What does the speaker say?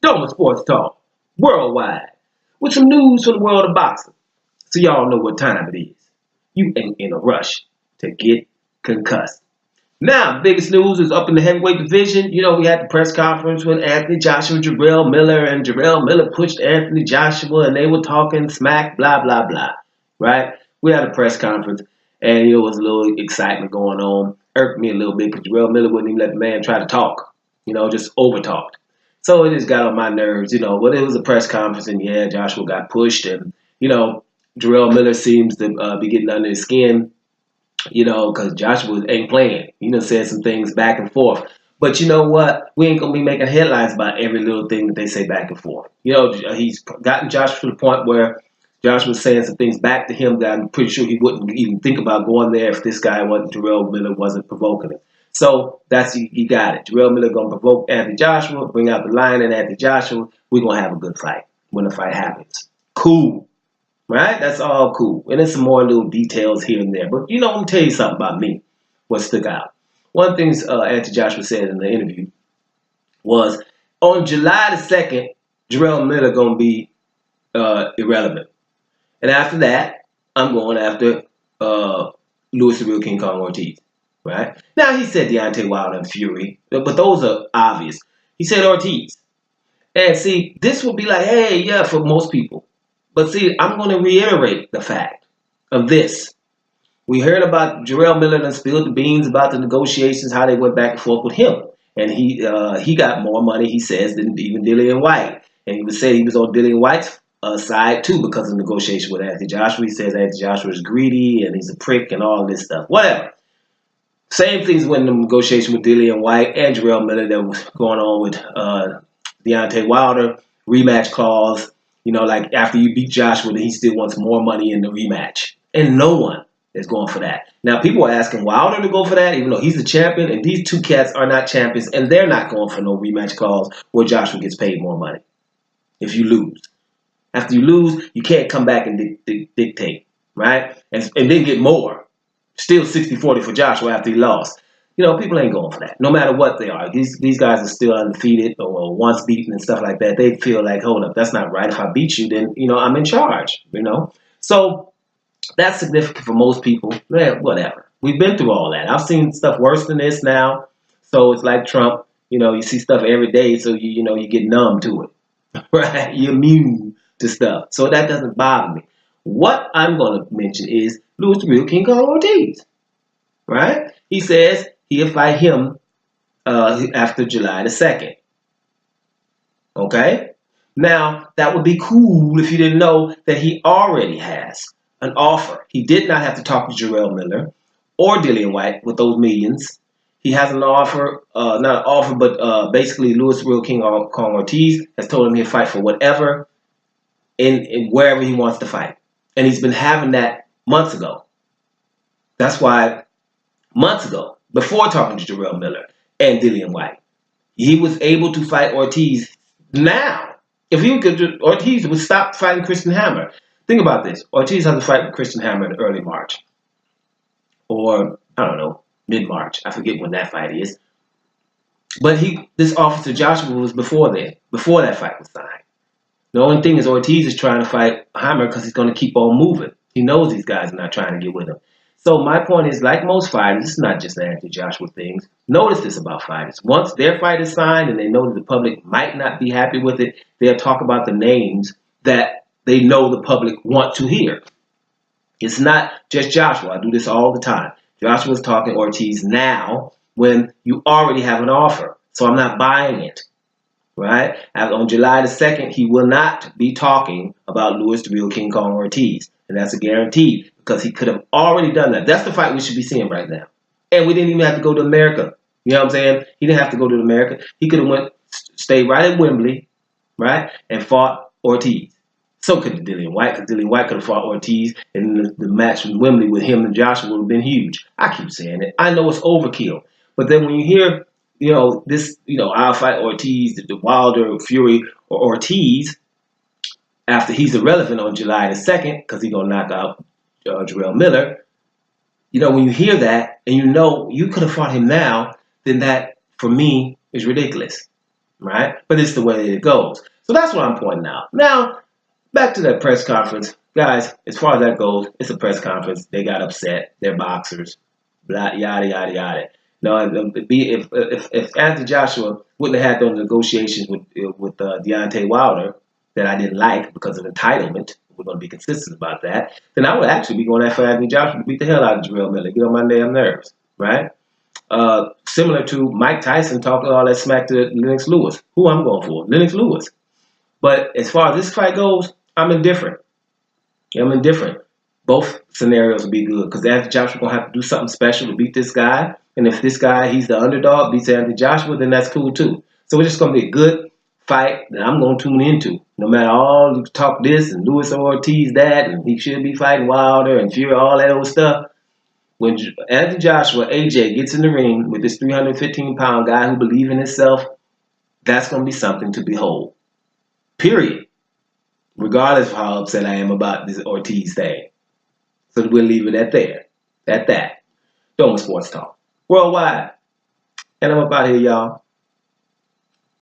Doma Sports Talk, worldwide, with some news from the world of boxing. So y'all know what time it is. You ain't in a rush to get concussed. Now, the biggest news is up in the heavyweight division. You know, we had the press conference with Anthony Joshua, Jarrell Miller, and Jarrell Miller pushed Anthony Joshua, and they were talking smack, blah, blah, blah, right? We had a press conference, and there was a little excitement going on. Irked me a little bit because Jarrell Miller wouldn't even let the man try to talk, just over-talked. So it just got on my nerves, but it was a press conference, and yeah, Joshua got pushed, and, Jarrell Miller seems to be getting under his skin, because Joshua ain't playing. Said some things back and forth. But you know what? We ain't going to be making headlines about every little thing that they say back and forth. He's gotten Joshua to the point where Joshua was saying some things back to him that I'm pretty sure he wouldn't even think about going there if this guy Jarrell Miller wasn't provoking him. So that's you got it. Jarrell Miller going to provoke Anthony Joshua, bring out the lion in Anthony Joshua. We're going to have a good fight when the fight happens. Cool. Right? That's all cool. And there's some more little details here and there. But, let me tell you something about me, what stuck out. One of the things Anthony Joshua said in the interview was, on July the 2nd, Jarrell Miller going to be irrelevant. And after that, I'm going after Louis the Real King Kong Ortiz. Right? Now, he said Deontay Wilder and Fury, but those are obvious. He said Ortiz. And see, this would be like, hey, yeah, for most people. But see, I'm going to reiterate the fact of this. We heard about Jarrell Miller and spilled the beans about the negotiations, how they went back and forth with him. And he got more money, he says, than even Dillian White. And he would say he was on Dillian White's side, too, because of negotiation with Anthony Joshua. He says Anthony Joshua is greedy and he's a prick and all this stuff. Whatever. Same things when the negotiation with Dillian White and Jarrell Miller that was going on with Deontay Wilder. Rematch clause. Like after you beat Joshua, he still wants more money in the rematch. And no one is going for that. Now, people are asking Wilder to go for that, even though he's the champion, and these two cats are not champions, and they're not going for no rematch clause where Joshua gets paid more money if you lose. After you lose, you can't come back and dictate, right? And then get more. Still 60-40 for Joshua after he lost. People ain't going for that, no matter what they are. These guys are still undefeated or once beaten and stuff like that. They feel like, hold up, that's not right. If I beat you, then, I'm in charge, So that's significant for most people. Whatever. We've been through all that. I've seen stuff worse than this now. So it's like Trump. You see stuff every day, so you get numb to it, right? You're immune to stuff. So that doesn't bother me. What I'm going to mention is Louis the Real King Kong Ortiz, right? He says he'll fight him after July the 2nd. Okay? Now, that would be cool if you didn't know that he already has an offer. He did not have to talk to Jarrell Miller or Dillian White with those millions. He has an offer, not an offer, but basically Louis the Real King Kong Ortiz has told him he'll fight for whatever in wherever he wants to fight. And he's been having that months ago. That's why months ago, before talking to Jarrell Miller and Dillian White, he was able to fight Ortiz now. If he could, Ortiz would stop fighting Christian Hammer. Think about this. Ortiz has a fight with Christian Hammer in early March. Or, I don't know, mid-March. I forget when that fight is. But this offer to Joshua was before then, before that fight was signed. The only thing is Ortiz is trying to fight Hammer because he's going to keep on moving. He knows these guys are not trying to get with him. So my point is, like most fighters, it's not just Anthony Joshua things. Notice this about fighters. Once their fight is signed and they know that the public might not be happy with it, they'll talk about the names that they know the public want to hear. It's not just Joshua. I do this all the time. Joshua's talking Ortiz now when you already have an offer. So I'm not buying it. Right? On July the 2nd, he will not be talking about Louis the Real King Kong Ortiz. And that's a guarantee because he could have already done that. That's the fight we should be seeing right now. And we didn't even have to go to America. You know what I'm saying? He didn't have to go to America. He could have stayed right at Wembley, right, and fought Ortiz. So could Dillian White, because Dillian White could have fought Ortiz, and the match in Wembley with him and Joshua would have been huge. I keep saying it. I know it's overkill. But then when you hear I'll fight Ortiz, the Wilder, Fury, or Ortiz after he's irrelevant on July the 2nd because he's going to knock out Jarrell Miller. When you hear that and you could have fought him now, then that, for me, is ridiculous. right? But it's the way it goes. So that's what I'm pointing out. Now, back to that press conference. Guys, as far as that goes, it's a press conference. They got upset. They're boxers. Blah, yada, yada, yada. No, if Anthony Joshua wouldn't have had those negotiations with Deontay Wilder that I didn't like because of entitlement, we're going to be consistent about that, then I would actually be going after Anthony Joshua to beat the hell out of Jarrell Miller, get on my damn nerves, right? Similar to Mike Tyson talking all that smack to Lennox Lewis. Who I'm going for? Lennox Lewis. But as far as this fight goes, I'm indifferent. Both scenarios will be good because Anthony Joshua going to have to do something special to beat this guy. And if this guy, he's the underdog, beats Anthony Joshua, then that's cool too. So it's just going to be a good fight that I'm going to tune into. No matter all the talk this and Luis Ortiz that, and he should be fighting Wilder and Fury, all that old stuff. When Anthony Joshua, AJ, gets in the ring with this 315-pound guy who believes in himself, that's going to be something to behold. Period. Regardless of how upset I am about this Ortiz thing. So we'll leave it at there. At that. Doma Sports Talk. Worldwide. And I'm up out here, y'all.